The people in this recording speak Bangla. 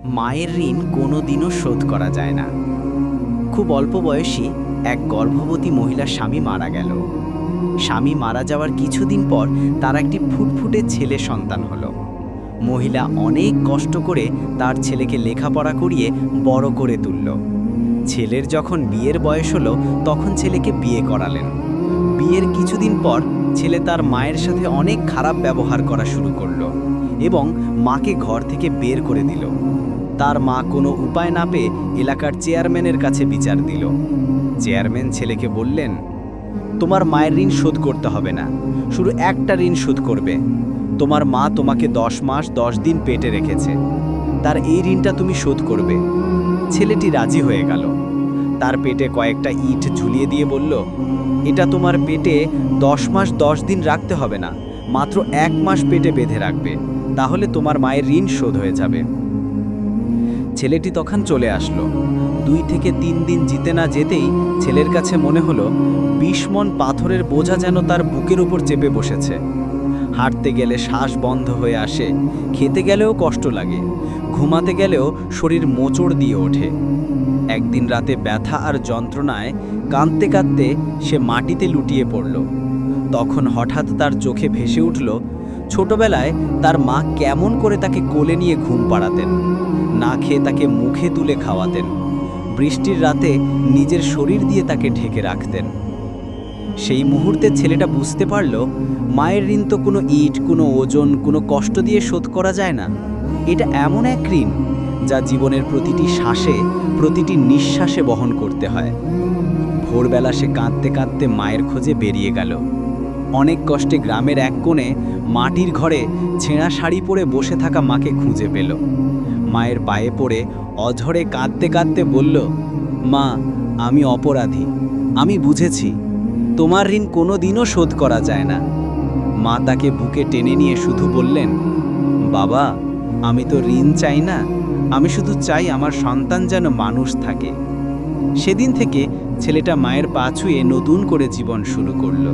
মায়ের ঋণ কোনোদিনও শোধ করা যায় না। খুব অল্প বয়সী এক গর্ভবতী মহিলার স্বামী মারা গেল। স্বামী মারা যাওয়ার কিছুদিন পর তার একটি ফুটফুটে ছেলে সন্তান হলো। মহিলা অনেক কষ্ট করে তার ছেলেকে লেখাপড়া করিয়ে বড় করে তুলল। ছেলের যখন বিয়ের বয়স হলো তখন ছেলেকে বিয়ে করালেন। বিয়ের কিছুদিন পর ছেলে তার মায়ের সাথে অনেক খারাপ ব্যবহার করা শুরু করলো এবং মাকে ঘর থেকে বের করে দিল। তার মা কোনো উপায় না পেয়ে এলাকার চেয়ারম্যানের কাছে বিচার দিল। চেয়ারম্যান ছেলেকে বললেন, তোমার মায়ের ঋণ শোধ করতে হবে না, শুধু একটা ঋণ শোধ করবে। তোমার মা তোমাকে 10 মাস 10 দিন পেটে রেখেছে, তার এই ঋণটা তুমি শোধ করবে। ছেলেটি রাজি হয়ে গেল। তার পেটে কয়েকটা ইট ঝুলিয়ে দিয়ে বলল, এটা তোমার পেটে 10 মাস 10 দিন রাখতে হবে না, মাত্র 1 মাস পেটে বেঁধে রাখবে, তাহলে তোমার মায়ের ঋণ শোধ হয়ে যাবে। ছেলেটি তখন চলে আসলো। 2 থেকে 3 দিন যেতে না যেতেই ছেলের কাছে মনে হলো 20 মণ পাথরের বোঝা যেন তার বুকের উপর চেপে বসেছে। হাঁটতে গেলে শ্বাস বন্ধ হয়ে আসে, খেতে গেলেও কষ্ট লাগে, ঘুমাতে গেলেও শরীর মোচড় দিয়ে ওঠে। একদিন রাতে ব্যথা আর যন্ত্রণায় কাঁদতে কাঁদতে সে মাটিতে লুটিয়ে পড়ল। তখন হঠাৎ তার চোখে ভেসে উঠল ছোটবেলায় তার মা কেমন করে তাকে কোলে নিয়ে ঘুম পাড়াতেন, না খেয়ে তাকে মুখে তুলে খাওয়াতেন, বৃষ্টির রাতে নিজের শরীর দিয়ে তাকে ঢেকে রাখতেন। সেই মুহূর্তে ছেলেটা বুঝতে পারল, মায়ের ঋণ তো কোনো ইট, কোনো ওজন, কোনো কষ্ট দিয়ে শোধ করা যায় না। এটা এমন এক ঋণ যা জীবনের প্রতিটি শ্বাসে, প্রতিটি নিঃশ্বাসে বহন করতে হয়। ভোরবেলা সে কাঁদতে কাঁদতে মায়ের খোঁজে বেরিয়ে গেল। অনেক কষ্টে গ্রামের এক কোণে মাটির ঘরে ছেঁড়া শাড়ি পরে বসে থাকা মাকে খুঁজে পেল। মায়ের পায়ে পড়ে অঝরে কাঁদতে কাঁদতে বলল, মা, আমি অপরাধী, আমি বুঝেছি, তোমার ঋণ কোনোদিনও শোধ করা যায় না। মা তাকে বুকে টেনে নিয়ে শুধু বললেন, বাবা, আমি তো ঋণ চাই না, আমি শুধু চাই আমার সন্তান যেন মানুষ থাকে। সেদিন থেকে ছেলেটা মায়ের পা ছুঁয়ে নতুন করে জীবন শুরু করলো।